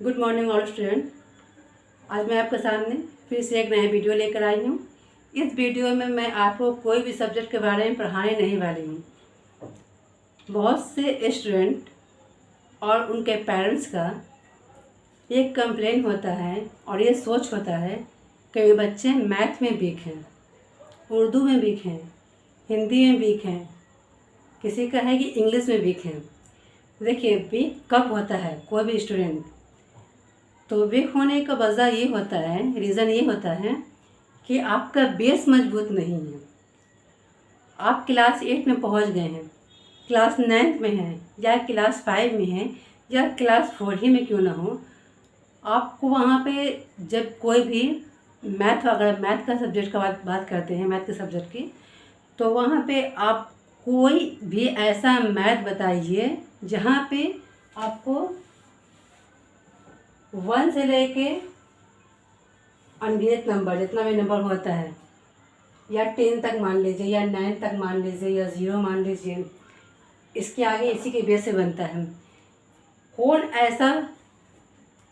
Good morning all student. आज मैं आपके सामने फिर से एक नया वीडियो लेकर आई हूँ। इस वीडियो में मैं आपको कोई भी सब्जेक्ट के बारे में पढ़ाने नहीं वाली हूँ। बहुत से स्टूडेंट और उनके पेरेंट्स का एक कंप्लेन होता है और ये सोच होता है कि बच्चे मैथ में वीक हैं, उर्दू में वीक हैं, हिंदी में वीक हैं, किसी का है कि इंग्लिश में वीक हैं। देखिए, वीक कब होता है कोई भी स्टूडेंट, तो वीक होने का वजह ये होता है, रीज़न ये होता है कि आपका बेस मजबूत नहीं है। आप क्लास 8 में पहुंच गए हैं, क्लास 9 में हैं या क्लास 5 में हैं या क्लास 4 ही में क्यों ना हो, आपको वहाँ पे जब कोई भी अगर मैथ का सब्जेक्ट का बात करते हैं, मैथ के सब्जेक्ट की, तो वहाँ पे आप कोई भी ऐसा मैथ बताइए जहाँ पे आपको 1 से लेके अनगिनत नंबर, जितना भी नंबर होता है, या 10 तक मान लीजिए या 9 तक मान लीजिए या 0 मान लीजिए, इसके आगे इसी के बेस से बनता है। कौन ऐसा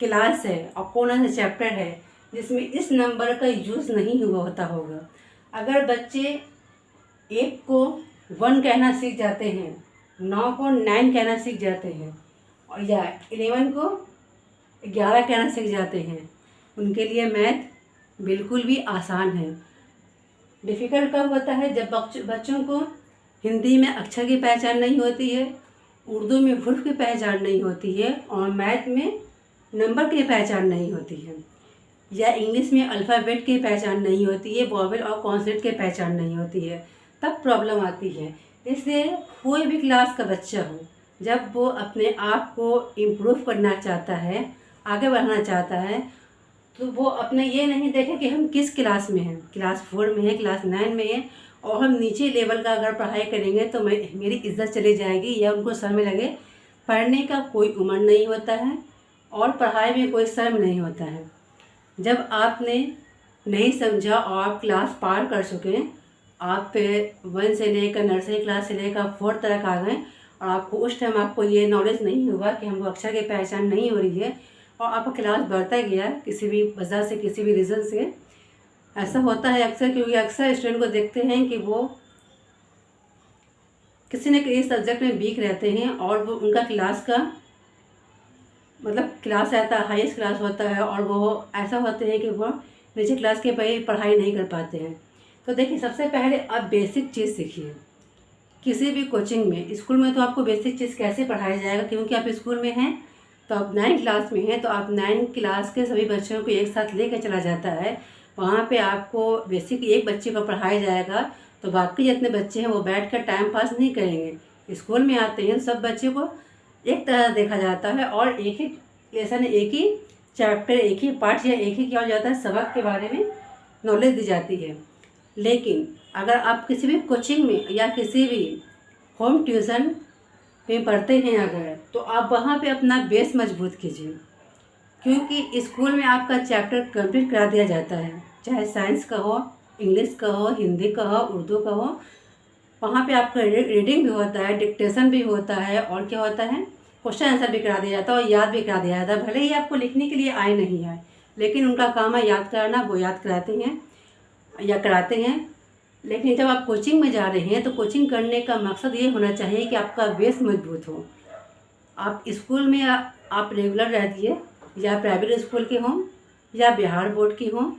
क्लास है और कौन ऐसा चैप्टर है जिसमें इस नंबर का यूज़ नहीं हुआ होता होगा। अगर बच्चे 1 को 1 कहना सीख जाते हैं, 9 को 9 कहना सीख जाते हैं और या 11 को 11 कहना सीख जाते हैं, उनके लिए मैथ बिल्कुल भी आसान है। डिफ़िकल्ट कब होता है? जब बच्चों को हिंदी में अक्षर की पहचान नहीं होती है, उर्दू में हुर्फ की पहचान नहीं होती है और मैथ में नंबर की पहचान नहीं होती है, या इंग्लिश में अल्फ़ाबेट की पहचान नहीं होती है, वॉवेल और कॉन्सोनेंट की पहचान नहीं होती है, तब प्रॉब्लम आती है। इसलिए कोई भी क्लास का बच्चा हो, जब वो अपने आप को इम्प्रूव करना चाहता है, आगे बढ़ना चाहता है, तो वो अपने ये नहीं देखे कि हम किस क्लास में हैं, क्लास 4 में है, क्लास 9 में है, और हम नीचे लेवल का अगर पढ़ाई करेंगे तो मेरी इज्जत चली जाएगी, या उनको शर्म लगे। पढ़ने का कोई उम्र नहीं होता है और पढ़ाई में कोई शर्म नहीं होता है। जब आपने नहीं समझा और आप क्लास पार कर चुके, आप 1 से लेकर नर्सरी क्लास से लेकर 4 तक आ गए और आपको उस टाइम आपको ये नॉलेज नहीं हुआ कि हमको अक्षर की पहचान नहीं हो रही है, और आपका क्लास बढ़ता गया किसी भी वजह से, किसी भी रीज़न से। ऐसा होता है अक्सर, क्योंकि अक्सर स्टूडेंट को देखते हैं कि वो किसी न किसी सब्जेक्ट में वीक रहते हैं और वो उनका क्लास का मतलब क्लास रहता है, हाईएस्ट क्लास होता है, और वो ऐसा होते हैं कि वो नीचे क्लास के पढ़ाई नहीं कर पाते हैं। तो देखिए, सबसे पहले आप बेसिक चीज़ सीखिए। किसी भी कोचिंग में, स्कूल में तो आपको बेसिक चीज़ कैसे पढ़ाया जाएगा, क्योंकि आप स्कूल में हैं, तो आप 9 क्लास में हैं, तो आप 9 क्लास के सभी बच्चों को एक साथ लेकर चला जाता है। वहाँ पे आपको बेसिक एक बच्चे को पढ़ाया जाएगा, तो बाकी जितने बच्चे हैं वो बैठ कर टाइम पास नहीं करेंगे। स्कूल में आते हैं सब बच्चे को एक तरह देखा जाता है और एक ही लेसन, एक ही चैप्टर, एक ही पाठ या एक ही क्या हो जाता है, सबक के बारे में नॉलेज दी जाती है। लेकिन अगर आप किसी भी कोचिंग में या किसी भी होम ट्यूशन में पढ़ते हैं अगर, तो आप वहाँ पे अपना बेस मजबूत कीजिए, क्योंकि स्कूल में आपका चैप्टर कंप्लीट करा दिया जाता है, चाहे साइंस का हो, इंग्लिश का हो, हिंदी का हो, उर्दू का हो। वहाँ पे आपका रीडिंग भी होता है, डिक्टेशन भी होता है, और क्या होता है, क्वेश्चन आंसर भी करा दिया जाता है और याद भी करा दिया जाता है। भले ही आपको लिखने के लिए आए नहीं आए, लेकिन उनका काम है याद कराना, वो याद कराते हैं या कराते हैं। लेकिन जब आप कोचिंग में जा रहे हैं, तो कोचिंग करने का मकसद ये होना चाहिए कि आपका बेस मजबूत हो। आप स्कूल में आप रेगुलर रहिए, या प्राइवेट स्कूल के हों या बिहार बोर्ड की हों,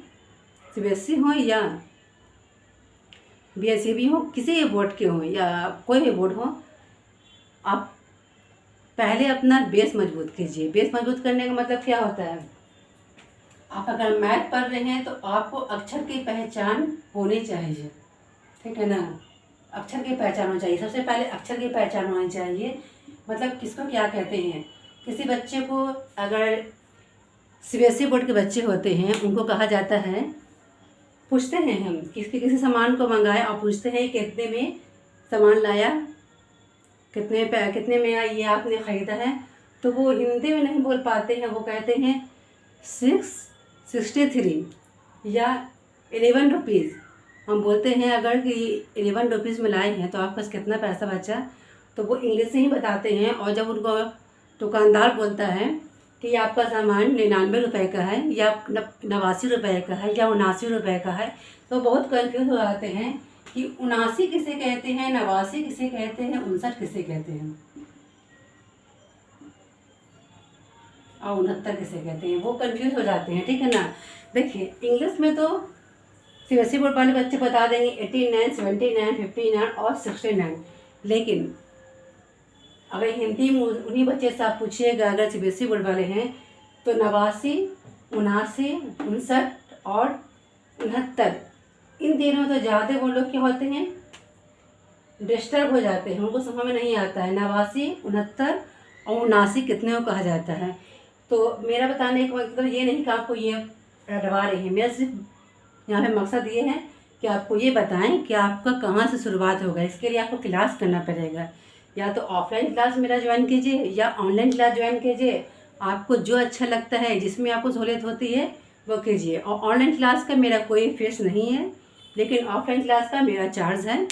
सीबीएसई हों या बीएसईबी हो, किसी भी बोर्ड के हों या कोई भी बोर्ड हो, आप पहले अपना बेस मजबूत कीजिए। बेस मजबूत करने का मतलब क्या होता है? आप अगर मैथ पढ़ रहे हैं तो आपको अक्षर की पहचान होनी चाहिए, ठीक है ना? अक्षर की पहचान होनी चाहिए। सबसे पहले अक्षर की पहचान होनी चाहिए। मतलब किसको क्या कहते हैं? किसी बच्चे को, अगर सीबीएसई बोर्ड के बच्चे होते हैं, उनको कहा जाता है, पूछते हैं हम किसी सामान को मंगाए और पूछते हैं कितने में सामान लाया, कितने में ये आपने ख़रीदा है, तो वो हिंदी में नहीं बोल पाते हैं, वो कहते हैं 663 या 11 रुपीज़। हम बोलते हैं अगर कि 11 रुपीज़ में लाए हैं तो आपके पास कितना पैसा बचा, तो वो इंग्लिश से ही बताते हैं। और जब उनको दुकानदार बोलता है कि आपका सामान 99 रुपये का है या 89 रुपये का है या 79 रुपये का है, तो बहुत कन्फ्यूज हो जाते हैं कि 79 किसे कहते हैं, 89 किसे कहते हैं, 59 किसे कहते हैं और 69 किसे कहते हैं, वो कंफ्यूज हो जाते हैं। ठीक है ना। देखिए इंग्लिश में तो सीबीएसई बोर्ड वाले बच्चे बता देंगे 89, 79, 59 और 69, लेकिन अगर हिंदी में उन्हीं बच्चे से आप पूछिएगा, अगर सीबीएसई बोर्ड वाले हैं, तो 89, 79, 59 और 69, इन तीनों तो ज़्यादा वो लोग क्या होते हैं, डिस्टर्ब हो जाते हैं, उनको समझ में नहीं आता है 89, 69 और 79 कितने को कहा जाता है। तो मेरा बताने का मतलब ये नहीं कि आपको ये रटवा रही है, मेरा सिर्फ यहाँ पे मकसद ये है कि आपको ये बताएं कि आपका कहाँ से शुरुआत होगा। इसके लिए आपको क्लास करना पड़ेगा, या तो ऑफलाइन क्लास मेरा ज्वाइन कीजिए या ऑनलाइन क्लास ज्वाइन कीजिए, आपको जो अच्छा लगता है, जिसमें आपको सहूलियत होती है वो कीजिए। और ऑनलाइन क्लास का मेरा कोई फीस नहीं है, लेकिन ऑफलाइन क्लास का मेरा चार्ज है,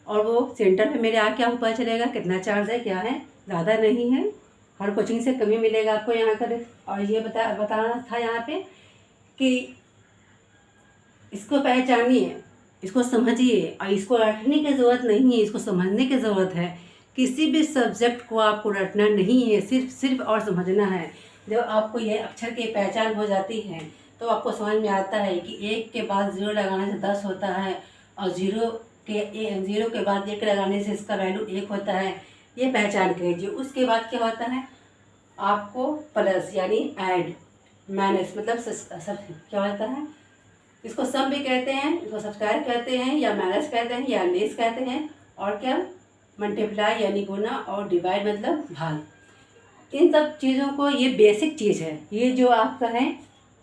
और वो सेंटर पे मेरे आके आपको पता चलेगा कितना चार्ज है, क्या है, ज़्यादा नहीं है, हर कोचिंग से कमी मिलेगा आपको यहाँ कर। और ये बताना था यहाँ पे कि इसको पहचानिए, इसको समझिए, और इसको रटने की ज़रूरत नहीं है, इसको समझने की ज़रूरत है। किसी भी सब्जेक्ट को आपको रटना नहीं है, सिर्फ और समझना है। जब आपको ये अक्षर की पहचान हो जाती है तो आपको समझ में आता है कि 1 के बाद 0 लगाने से 10 होता है, और 0 के बाद 1 लगाने से इसका वैल्यू 1 होता है। ये पहचान कीजिए। उसके बाद क्या होता है, आपको प्लस यानी ऐड, माइनस मतलब सब क्या होता है, इसको सम भी कहते हैं, इसको सब्सट्रैक्ट कहते हैं, या माइनस कहते हैं, या लेस कहते हैं, और क्या मल्टीप्लाई यानी गुना, और डिवाइड मतलब भाग। इन सब चीज़ों को, ये बेसिक चीज़ है, ये जो आपका है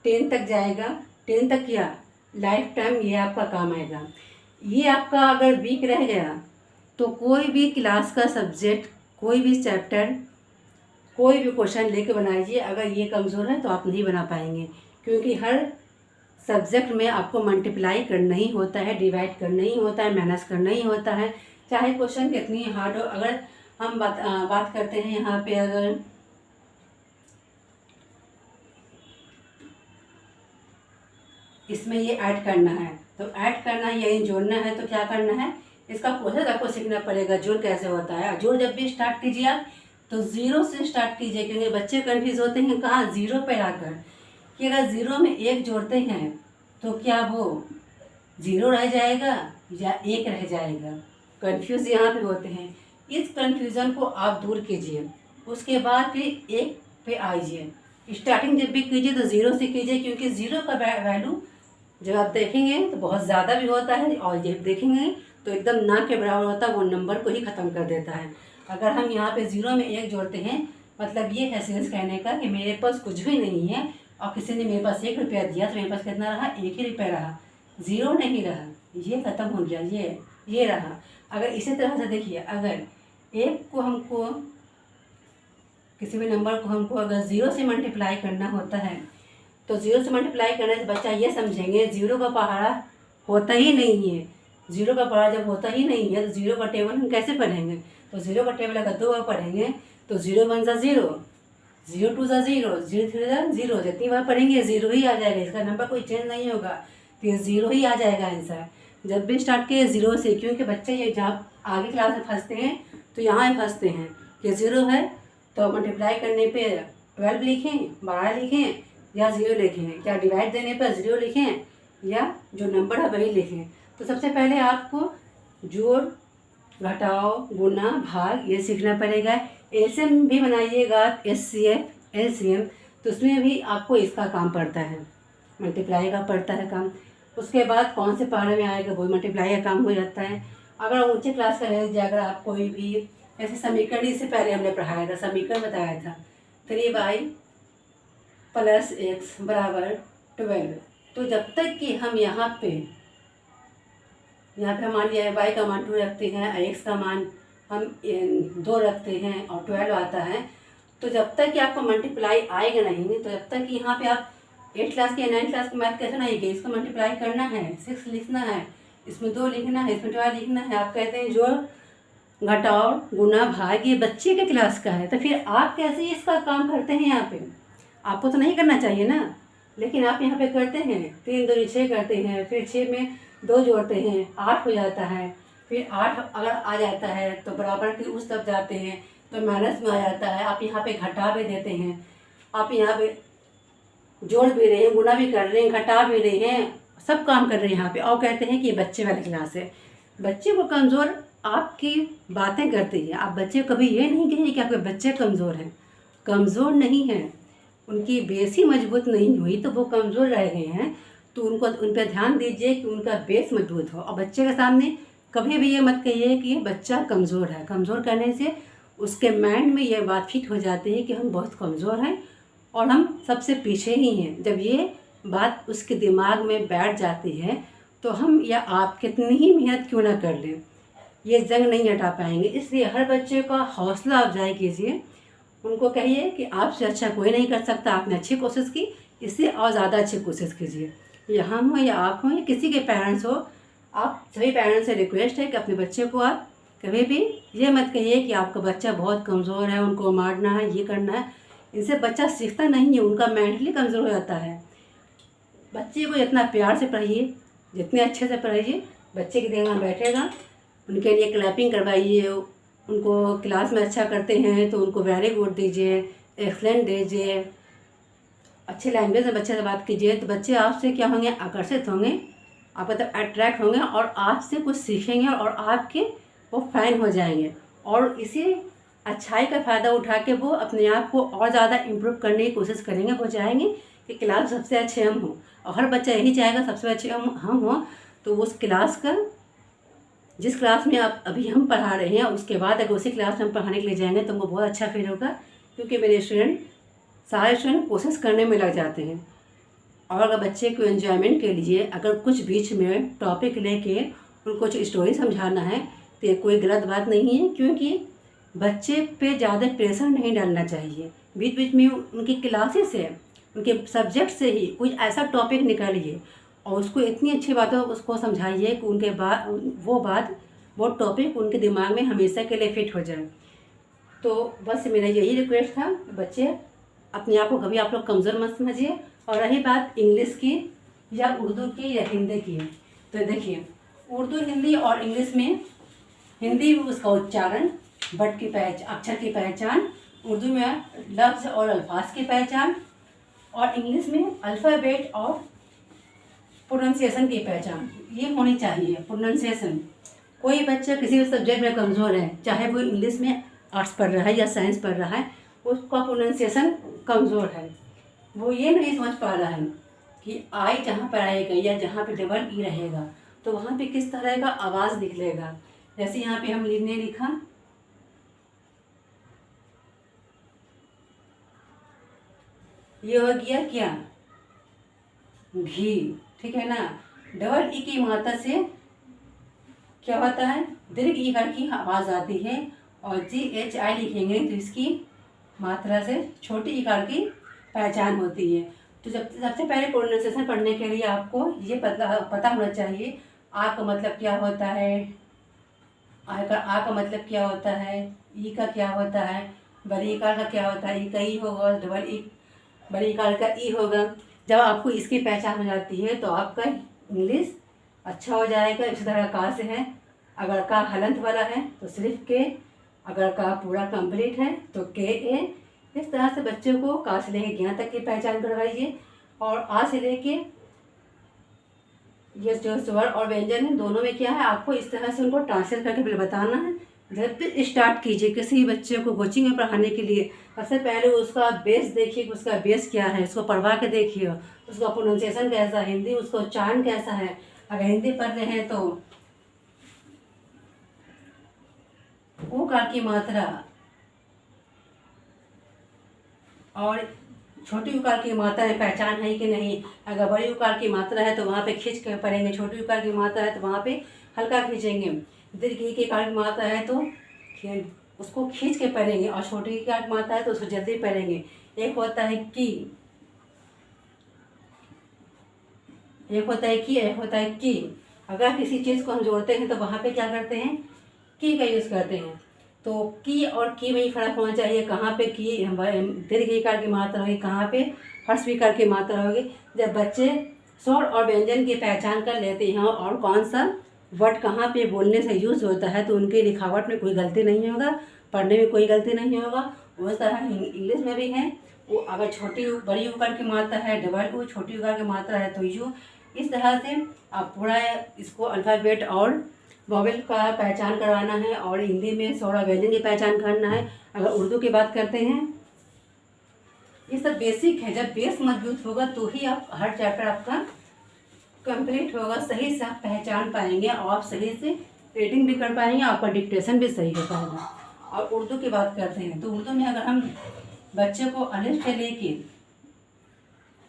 10 तक जाएगा, 10 तक क्या लाइफ टाइम ये आपका काम आएगा। ये आपका अगर वीक रह गया तो कोई भी क्लास का सब्जेक्ट, कोई भी चैप्टर, कोई भी क्वेश्चन लेके बनाइए, अगर ये कमज़ोर है तो आप नहीं बना पाएंगे, क्योंकि हर सब्जेक्ट में आपको मल्टीप्लाई करना ही होता है, डिवाइड करना ही होता है, माइनस करना ही होता है, चाहे क्वेश्चन कितनी हार्ड हो। अगर हम बात करते हैं यहाँ पे, अगर इसमें ये ऐड करना है, तो ऐड करना है यानी जोड़ना है, तो क्या करना है, इसका प्रोसेस आपको सीखना पड़ेगा, जोड़ कैसे होता है। जोड़ जब भी स्टार्ट कीजिए आप तो 0 से स्टार्ट कीजिए, क्योंकि बच्चे कन्फ्यूज होते हैं कहाँ 0 पे आकर, कि अगर 0 में 1 जोड़ते हैं तो क्या वो 0 रह जाएगा या 1 रह जाएगा, कन्फ्यूज़ यहाँ पे होते हैं। इस कन्फ्यूज़न को आप दूर कीजिए, उसके बाद फिर 1 पे आइए। स्टार्टिंग जब भी कीजिए तो 0 से कीजिए, क्योंकि 0 का वैल्यू जब आप देखेंगे तो बहुत ज़्यादा भी होता है, और जब देखेंगे तो एकदम ना के बराबर होता है, वो नंबर को ही ख़त्म कर देता है। अगर हम यहाँ पे 0 में 1 जोड़ते हैं, मतलब ये है सेंस कहने का कि मेरे पास कुछ भी नहीं है और किसी ने मेरे पास 1 रुपया दिया, तो मेरे पास कितना रहा, 1 ही रुपया रहा, 0 नहीं रहा, ये ख़त्म हो गया, ये रहा। अगर इसी तरह से देखिए, अगर 1 को हमको, किसी भी नंबर को हमको अगर 0 से मल्टीप्लाई करना होता है, तो 0 से मल्टीप्लाई करने से बच्चा ये समझेंगे 0 का पहाड़ा होता ही नहीं है। 0 का पहाड़ा जब होता ही नहीं है तो 0 का टेबल हम कैसे पढ़ेंगे, तो 0 का टेबल अगर 2 बार पढ़ेंगे तो 0 1 ज़ा 0, 0 2 ज़ा 0, 0 3 ज़ा 0, जितनी बार पढ़ेंगे 0 ही आ जाएगा, इसका नंबर कोई चेंज नहीं होगा, फिर 0 ही आ जाएगा आंसर। जब भी स्टार्ट किए 0 से, क्योंकि बच्चे ये जब आगे क्लास में फंसते हैं तो यहाँ फंसते हैं कि 0 है तो मल्टीप्लाई करने पे 12 लिखें, 12 लिखें या 0 लिखें, क्या डिवाइड देने पर 0 लिखें या जो नंबर है वही लिखें। तो सबसे पहले आपको जोड़, घटाओ, गुना, भाग ये सीखना पड़ेगा। एलसीएम भी बनाइएगा, एचसीएफ, एलसीएम, तो उसमें भी आपको इसका काम पड़ता है, मल्टीप्लाई का पड़ता है काम। उसके बाद कौन से पहाड़े में आएगा वो मल्टीप्लाई का काम हो जाता है। अगर ऊंचे क्लास का रह जाए, अगर आप कोई भी ऐसे समीकरण, से पहले हमने पढ़ाया था, समीकरण बताया था 3y + x = 12, तो जब तक कि हम यहाँ पे हम मान लिया है y का मान 2 रखते हैं, x का मान हम 2 रखते हैं और 12 आता है, तो जब तक कि आपको मल्टीप्लाई आएगा नहीं, तो जब तक कि यहाँ पे आप 8 क्लास के 9 क्लास के मैथ कैसे बनाएंगे, इसको मल्टीप्लाई करना है, 6 लिखना है, इसमें 2 लिखना है, इसमें 12 लिखना है। आप कहते हैं जोड़, घटाओ, गुना, भाग ये बच्चे के क्लास का है, तो फिर आप कैसे इसका काम करते हैं यहाँ पे, आपको तो नहीं करना चाहिए ना, लेकिन आप यहाँ पे करते हैं। 3 दूनी 6 करते हैं, फिर 6 में 2 जोड़ते हैं, 8 हो जाता है। फिर 8 अगर आ जाता है तो बराबर की उस तरफ जाते हैं तो माइनस में आ जाता है। आप यहाँ पे घटा भी देते हैं, आप यहाँ पे जोड़ भी रहे हैं, गुना भी कर रहे हैं, घटा भी रहे हैं, सब काम कर रहे हैं यहाँ पे, और कहते हैं कि ये बच्चे वाली क्लास है। बच्चे को कमज़ोर आपकी बातें करती है। आप बच्चे को कभी ये नहीं कहें कि आपके बच्चे कमज़ोर हैं। कमज़ोर नहीं हैं, उनकी बेस ही मजबूत नहीं हुई तो वो कमज़ोर रह गए हैं। तो उनको उन पर ध्यान दीजिए कि उनका बेस मजबूत हो। और बच्चे के सामने कभी भी ये मत कहिए कि ये बच्चा कमज़ोर है। कमज़ोर करने से उसके माइंड में ये बात फिट हो जाती है कि हम बहुत कमज़ोर हैं और हम सबसे पीछे ही हैं। जब ये बात उसके दिमाग में बैठ जाती है तो हम या आप कितनी ही मेहनत क्यों ना कर लें, ये जंग नहीं हटा पाएंगे। इसलिए हर बच्चे का हौसला अफजाई कीजिए, उनको कहिए कि आपसे अच्छा कोई नहीं कर सकता, आपने अच्छी कोशिश की, इससे और ज़्यादा अच्छी कोशिश कीजिए। या हम हो या आप हो या किसी के पेरेंट्स हो, आप सभी पेरेंट्स से रिक्वेस्ट है कि अपने बच्चे को आप कभी भी ये मत कहिए कि आपका बच्चा बहुत कमज़ोर है, उनको मारना है, ये करना है। इनसे बच्चा सीखता नहीं है, उनका मेंटली कमज़ोर हो जाता है। बच्चे को जितना प्यार से पढ़ाइए, जितने अच्छे से पढ़ाइए, बच्चे की देर में बैठेगा। उनके लिए क्लैपिंग करवाइए, उनको क्लास में अच्छा करते हैं तो उनको वेरी गुड दीजिए, एक्सलेंट दीजिए, अच्छे लैंग्वेज में बच्चे से बात कीजिए। तो बच्चे आपसे क्या होंगे, आकर्षित होंगे, आप मतलब अट्रैक्ट होंगे और आपसे कुछ सीखेंगे और आपके वो फ़ैन हो जाएंगे। और इसी अच्छाई का फ़ायदा उठा के वो अपने आप को और ज़्यादा इम्प्रूव करने की कोशिश करेंगे। वो चाहेंगे कि क्लास सबसे अच्छे हम हों, और हर बच्चा यही चाहेगा सबसे अच्छे हम हों। तो उस क्लास का, जिस क्लास में आप अभी हम पढ़ा रहे हैं, उसके बाद अगर उसी क्लास में हम पढ़ाने के लिए जाएंगे तो उनको बहुत अच्छा फील होगा, क्योंकि मेरे सारे स्टूडेंट कोशिश करने में लग जाते हैं। और अगर बच्चे को एंजॉयमेंट के लिए अगर कुछ बीच में टॉपिक लेके उनको कुछ स्टोरी समझाना है तो ये कोई गलत बात नहीं है, क्योंकि बच्चे पे ज़्यादा प्रेशर नहीं डालना चाहिए। बीच बीच में उनकी क्लासेस से, उनके सब्जेक्ट से ही कोई ऐसा टॉपिक निकालिए और उसको इतनी अच्छी बातों उसको समझाइए कि उनके बाद वो टॉपिक उनके दिमाग में हमेशा के लिए फिट हो जाए। तो बस मेरा यही रिक्वेस्ट था, बच्चे अपने आप को कभी आप लोग कमज़ोर मत समझिए। और रही बात इंग्लिश की या उर्दू की या हिंदी की, तो देखिए उर्दू, हिंदी और इंग्लिश में, हिंदी में उसका उच्चारण, बट की अक्षर की पहचान, उर्दू में लफ्ज़ और अल्फाज की पहचान, और इंग्लिश में अल्फ़ाबेट और प्रोनाउंसिएशन की पहचान, ये होनी चाहिए। प्रोनाउंसिएशन, कोई बच्चा किसी भी सब्जेक्ट में कमज़ोर है, चाहे वो इंग्लिश में आर्ट्स पढ़ रहा है या साइंस पढ़ रहा है, उसका प्रोनाउंसिएशन कमज़ोर है। वो ये नहीं समझ पा रहा है कि आई जहाँ पर आएगा या जहाँ पे डबल ई रहेगा तो वहाँ पे किस तरह का आवाज़ निकलेगा। जैसे यहाँ पे हम लिखने लिखा, ये हो गया क्या, घी, ठीक है ना। डबल ई की मात्रा से क्या होता है, दीर्घ ई कर की आवाज़ आती है, और GHI लिखेंगे तो इसकी मात्रा से छोटी इकार की पहचान होती है। तो जब सबसे पहले प्रोनाउंसिएशन पढ़ने के लिए आपको ये पता होना चाहिए आ का मतलब क्या होता है, आ का मतलब क्या होता है, ई का क्या होता है, बड़ी इकार का क्या होता है, ई का ई होगा, डबल ई बड़ी इकार का ई होगा। जब आपको इसकी पहचान हो जाती है तो आपका इंग्लिश अच्छा हो जाएगा। इस तरह का से है, अगर का हलंत वाला है तो सिर्फ के, अगर का पूरा कंप्लीट है तो KA। इस तरह से बच्चे को का से लेके ज्ञा तक की पहचान करवाइए, और आ से लेके ये जो स्वर और व्यंजन है दोनों में क्या है, आपको इस तरह से उनको ट्रांसलेट करके पहले बताना है। जब भी स्टार्ट कीजिए किसी बच्चे को कोचिंग में पढ़ाने के लिए, सबसे पहले उसका बेस देखिए कि उसका बेस क्या है, उसको पढ़वा के देखिए उसका प्रोनाउंसिएशन कैसा है, हिंदी उसका उच्चारण कैसा है। अगर हिंदी पढ़ रहे हैं तो उकार की मात्रा और छोटी उकार की मात्रा में पहचान है कि नहीं। अगर बड़ी उकार की मात्रा है तो वहाँ पे खींच कर पढ़ेंगे, छोटी उकार की मात्रा है तो वहाँ पे हल्का खींचेंगे। दीर्घ की उकार की मात्रा है तो उसको खींच के पढ़ेंगे, और छोटी उकार की मात्रा है तो उसको जल्दी पढ़ेंगे। एक होता है कि, एक होता है कि, एक होता है कि। अगर किसी चीज़ को हम जोड़ते हैं तो वहाँ पे क्या करते हैं, की का यूज़ करते हैं। तो की और की में ही फ़र्क होना चाहिए। कहाँ पे की दीर्घ ईकार की मात्रा होगी, कहाँ पे ह्रस्व ईकार की मात्रा होगी। जब बच्चे स्वर और व्यंजन की पहचान कर लेते हैं और कौन सा वर्ड कहाँ पे बोलने से यूज़ होता है, तो उनके लिखावट में कोई गलती नहीं होगा, पढ़ने में कोई गलती नहीं होगा। उस तरह इंग्लिश में भी है, वो अगर छोटी बड़ी उकार की मात्रा है डबल u, छोटी उकार की मात्रा है तो यू। इस तरह से आप पूरा इसको अल्फ़ाबेट और वॉवेल का पहचान करवाना है, और हिंदी में स्वर और व्यंजन की पहचान करना है। अगर उर्दू की बात करते हैं, ये सब बेसिक है। जब बेस मजबूत होगा तो ही आप हर चैप्टर आपका कंप्लीट होगा, सही से आप पहचान पाएंगे और आप सही से रीडिंग भी कर पाएंगे, आपका डिक्टेशन भी सही हो पाएगा। और उर्दू की बात करते हैं तो उर्दू में अगर हम बच्चे को अलिफ से लेके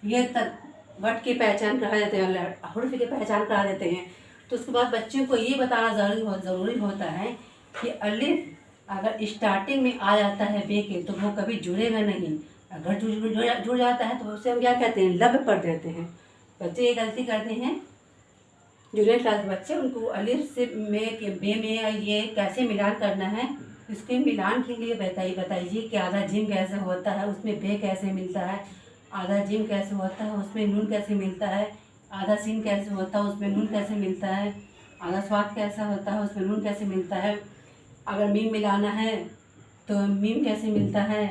ये तक वर्ड की पहचान करा देते हैं, हुर्फ की पहचान करा देते हैं, तो उसके बाद बच्चे को ये बताना ज़रूरी होता है कि अलिफ अगर स्टार्टिंग में आ जाता है बे के तो वो कभी जुड़ेगा नहीं। अगर जुड़ जाता है तो उसे हम क्या कहते हैं, लब पढ़ देते हैं। बच्चे ये गलती करते हैं, जूनियर क्लास बच्चे, उनको अलिफ से में के बे में ये कैसे मिलान करना है, इसके मिलान के लिए बताइए कि आधा जिम कैसे होता है, उसमें बे कैसे मिलता है, आधा जिम कैसे होता है उसमें नून कैसे मिलता है, आधा सीन कैसे होता है उसमें नून कैसे मिलता है, आधा स्वाद कैसा होता है उसमें नून कैसे मिलता है, अगर मीम मिलाना है तो मीम कैसे मिलता है।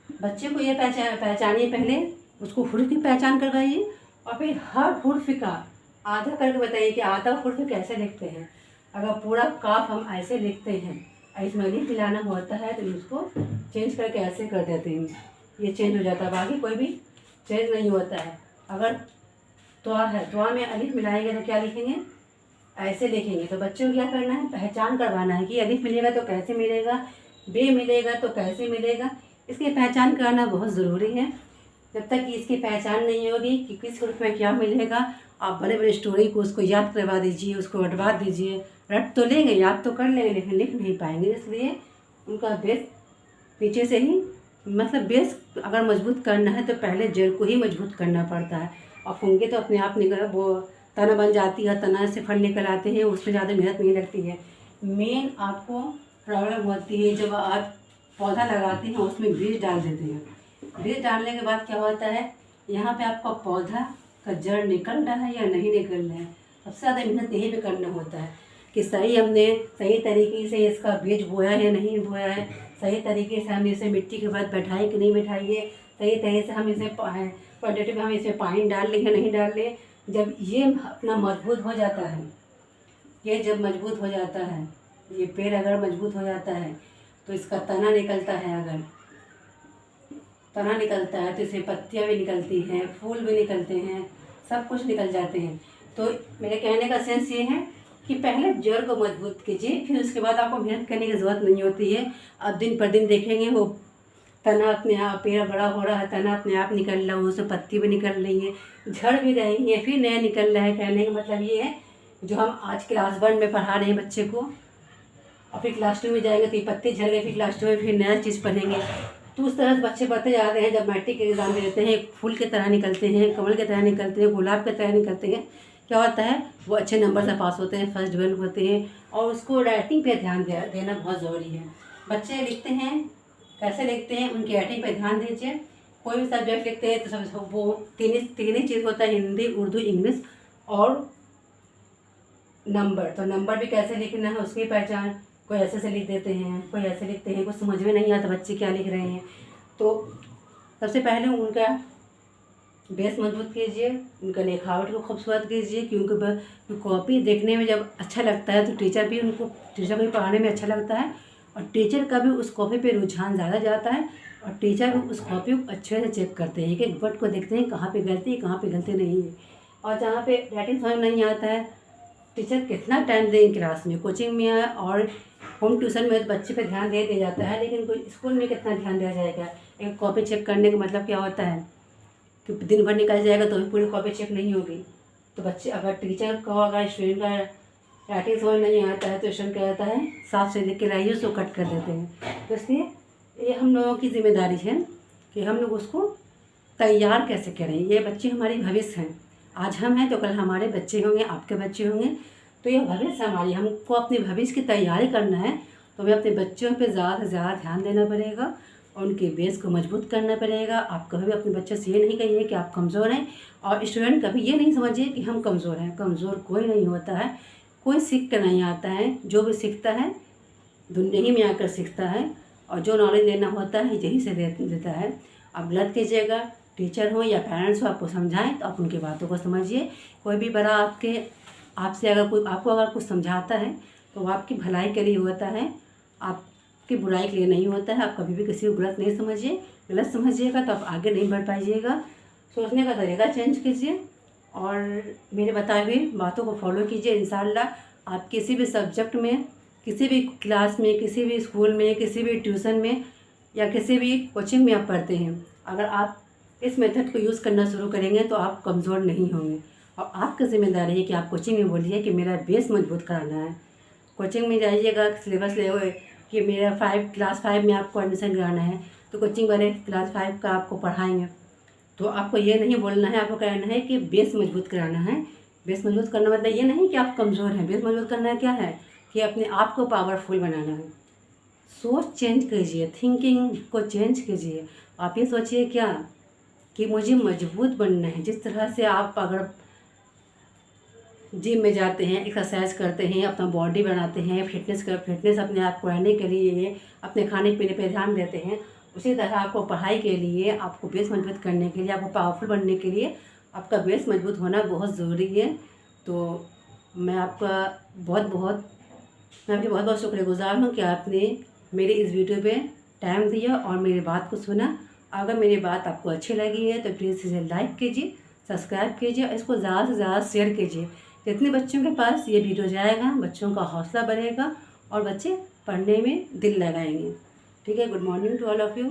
बच्चे को ये पहचानिए, पहले उसको हुर्फ की पहचान करवाइए और फिर हर हुर्फ का आधा करके बताइए कि आधा हुर्फ कैसे लिखते हैं। अगर पूरा काफ हम ऐसे लिखते हैं, इसमें अलिफ मिलाना होता है तो उसको चेंज करके ऐसे कर देते हैं, ये चेंज हो जाता है, बाकी कोई भी चेंज नहीं होता है। अगर त्वा है, त्वा में अलिफ मिलाएंगे तो क्या लिखेंगे, ऐसे लिखेंगे। तो बच्चों को क्या करना है, पहचान करवाना है कि अलिफ मिलेगा तो कैसे मिलेगा, बे मिलेगा तो कैसे मिलेगा। इसकी पहचान करना बहुत ज़रूरी है। जब तक कि इसकी पहचान नहीं होगी कि किस हुर्फ में क्या मिलेगा, आप बड़े बड़े स्टोरी को उसको याद करवा दीजिए, उसको रटवा दीजिए, रट तो लेंगे, याद तो कर लेंगे, लेकिन लिख नहीं पाएंगे। इसलिए उनका बेस नीचे से ही, मतलब बेस अगर मजबूत करना है तो पहले जड़ को ही मजबूत करना पड़ता है। और फुंगे तो अपने आप निकल, वो तना बन जाती है, तना से फल निकल आते हैं, उसमें ज़्यादा मेहनत नहीं लगती है। मेन आपको प्रॉब्लम होती है जब आप पौधा लगाते हैं उसमें बीज डाल देते हैं। बीज डालने के बाद क्या होता है, यहाँ पे आपका पौधा का जड़ निकल रहा है या नहीं निकल रहा है। सबसे ज़्यादा मेहनत यहीं पे करना होता है कि हमने सही तरीके से इसका बीज बोया है नहीं बोया है, सही तरीके से हम इसे मिट्टी के बाद बैठाए कि नहीं बैठाइए, सही तरह से हम इसे क्वान्टिटी में हम इसे पानी डाल लें या नहीं डाल लें। जब ये अपना मजबूत हो जाता है, ये जब मजबूत हो जाता है, ये पेड़ अगर मजबूत हो जाता है तो इसका तना निकलता है। अगर तना निकलता है तो इसे पत्तियाँ भी निकलती हैं, फूल भी निकलते हैं, सब कुछ निकल जाते हैं। तो मेरे कहने का सेंस ये है कि पहले जड़ को मजबूत कीजिए, फिर उसके बाद आपको मेहनत करने की ज़रूरत नहीं होती है। अब दिन पर दिन देखेंगे वो तना अपने आप, पेड़ बड़ा हो रहा है, तना अपने आप निकल रहा है, उससे पत्ती भी निकल रही है, झड़ भी रही है, फिर नया निकल रहा है। कहने का मतलब ये है, जो हम आज क्लास 1 में पढ़ा रहे हैं बच्चे को, और फिर क्लास 2 में जाएंगे तो ये पत्ते झड़ गए, फिर क्लास 2 में फिर नया चीज़ पढ़ेंगे। तो उस तरह से बच्चे बढ़ते जाते हैं। जब मैट्रिक के एग्ज़ाम देते हैं, फूल की तरह निकलते हैं, कमल की तरह निकलते हैं, गुलाब की तरह निकलते हैं। क्या होता है, वो अच्छे नंबर से पास होते हैं, फर्स्ट डिवीजन होते हैं। और उसको राइटिंग पे ध्यान देना बहुत ज़रूरी है। बच्चे लिखते हैं, कैसे लिखते हैं, उनकी राइटिंग पे ध्यान दीजिए। कोई भी सब्जेक्ट लिखते हैं तो सब वो तीन ही चीज़ होता है, हिंदी, उर्दू, इंग्लिश और नंबर। तो नंबर भी कैसे लिखना है उसकी पहचान, कोई ऐसे से लिख देते हैं, कोई ऐसे लिखते हैं, कुछ समझ में नहीं आता बच्चे क्या लिख रहे हैं। तो सबसे पहले उनका बेस मजबूत कीजिए, उनका लिखावट को खूबसूरत कीजिए, क्योंकि कॉपी देखने में जब अच्छा लगता है तो टीचर को भी पढ़ाने में अच्छा लगता है, और टीचर का भी उस कॉपी पे रुझान ज़्यादा जाता है, और टीचर भी उस कॉपी को अच्छे से चेक करते हैं, एक वर्ड को देखते हैं कहाँ पे गलती है, कहाँ पे गलती नहीं है। और जहाँ पे राइटिंग समझ नहीं आता है, टीचर कितना टाइम देंगे क्लास में, कोचिंग में और होम ट्यूशन में तो बच्चे पे ध्यान दे दिया जाता है, लेकिन कोई स्कूल में कितना ध्यान दिया जाएगा। एक कॉपी चेक करने का मतलब क्या होता है कि दिन भर निकल जाएगा तो भी पूरी कॉपी चेक नहीं होगी। तो बच्चे, अगर टीचर को अगर स्टूडेंट का राइटिंग समझ नहीं आता है तो स्टूडेंट क्या होता है, साफ से लिख के लाइए, उसको कट कर देते हैं। तो इसलिए ये हम लोगों की जिम्मेदारी है कि हम लोग उसको तैयार कैसे करें। ये बच्चे हमारी भविष्य हैं, आज हम हैं तो कल हमारे बच्चे होंगे, आपके बच्चे होंगे। तो ये भविष्य हमारी, हमको अपने भविष्य की तैयारी करना है तो हमें अपने बच्चों पे ज़्यादा से ज़्यादा ध्यान देना पड़ेगा और उनके बेस को मजबूत करना पड़ेगा। आप कभी भी अपने बच्चे से ये नहीं कहिए कि आप कमज़ोर हैं, और स्टूडेंट कभी ये नहीं समझिए कि हम कमज़ोर हैं। कमज़ोर कोई नहीं होता है, कोई सीख कर नहीं आता है। जो भी सीखता है दुनिया ही में आकर सीखता है, और जो नॉलेज लेना होता है यहीं से देता है। आप गलत कीजिएगा, टीचर हो या पेरेंट्स हो आपको समझाएं तो आप उनकी बातों को समझिए। कोई भी बड़ा आपसे अगर कोई आपको अगर कुछ समझाता है तो वो आपकी भलाई के लिए होता है, आपकी बुराई के लिए नहीं होता है। आप कभी भी किसी को गलत नहीं समझिए, गलत समझिएगा तो आप आगे नहीं बढ़ पाइएगा। सोचने का तरीका चेंज कीजिए और मेरे बताए हुए बातों को फॉलो कीजिए। इंशाल्लाह आप किसी भी सब्जेक्ट में, किसी भी क्लास में, किसी भी स्कूल में, किसी भी ट्यूशन में या किसी भी कोचिंग में आप पढ़ते हैं, अगर आप इस मेथड को यूज़ करना शुरू करेंगे तो आप कमज़ोर नहीं होंगे। और आपकी जिम्मेदारी है कि आप कोचिंग में बोलिए कि मेरा बेस मजबूत कराना है। कोचिंग में जाइएगा, सिलेबस ले हुए कि मेरा क्लास 5 में आपको एडमिशन कराना है, तो कोचिंग वाले क्लास 5 का आपको पढ़ाएंगे। तो आपको ये नहीं बोलना है, आपको कहना है कि बेस मजबूत कराना है। बेस मजबूत करना मतलब ये नहीं कि आप कमज़ोर हैं। बेस मजबूत करना क्या है कि अपने आप को पावरफुल बनाना है। सोच चेंज कीजिए, थिंकिंग को चेंज कीजिए। आप ये सोचिए क्या कि मुझे मजबूत बनना है। जिस तरह से आप अगर जिम में जाते हैं, एक्सरसाइज करते हैं, अपना बॉडी बनाते हैं, फिटनेस अपने आप को रहने के लिए अपने खाने पीने पे ध्यान देते हैं, उसी तरह आपको पढ़ाई के लिए, आपको बेस मजबूत करने के लिए, आपको पावरफुल बनने के लिए आपका बेस मजबूत होना बहुत ज़रूरी है। तो मैं आपकी बहुत बहुत शुक्रगुज़ार हूँ कि आपने मेरे इस वीडियो पे टाइम दिया और मेरी बात को सुना। अगर मेरी बात आपको अच्छी लगी है तो प्लीज़ इसे लाइक कीजिए, सब्सक्राइब कीजिए और इसको ज़्यादा से ज़्यादा शेयर कीजिए। जितने बच्चों के पास ये वीडियो जाएगा, बच्चों का हौसला बढ़ेगा और बच्चे पढ़ने में दिल लगाएंगे। ठीक है, good morning to all of you.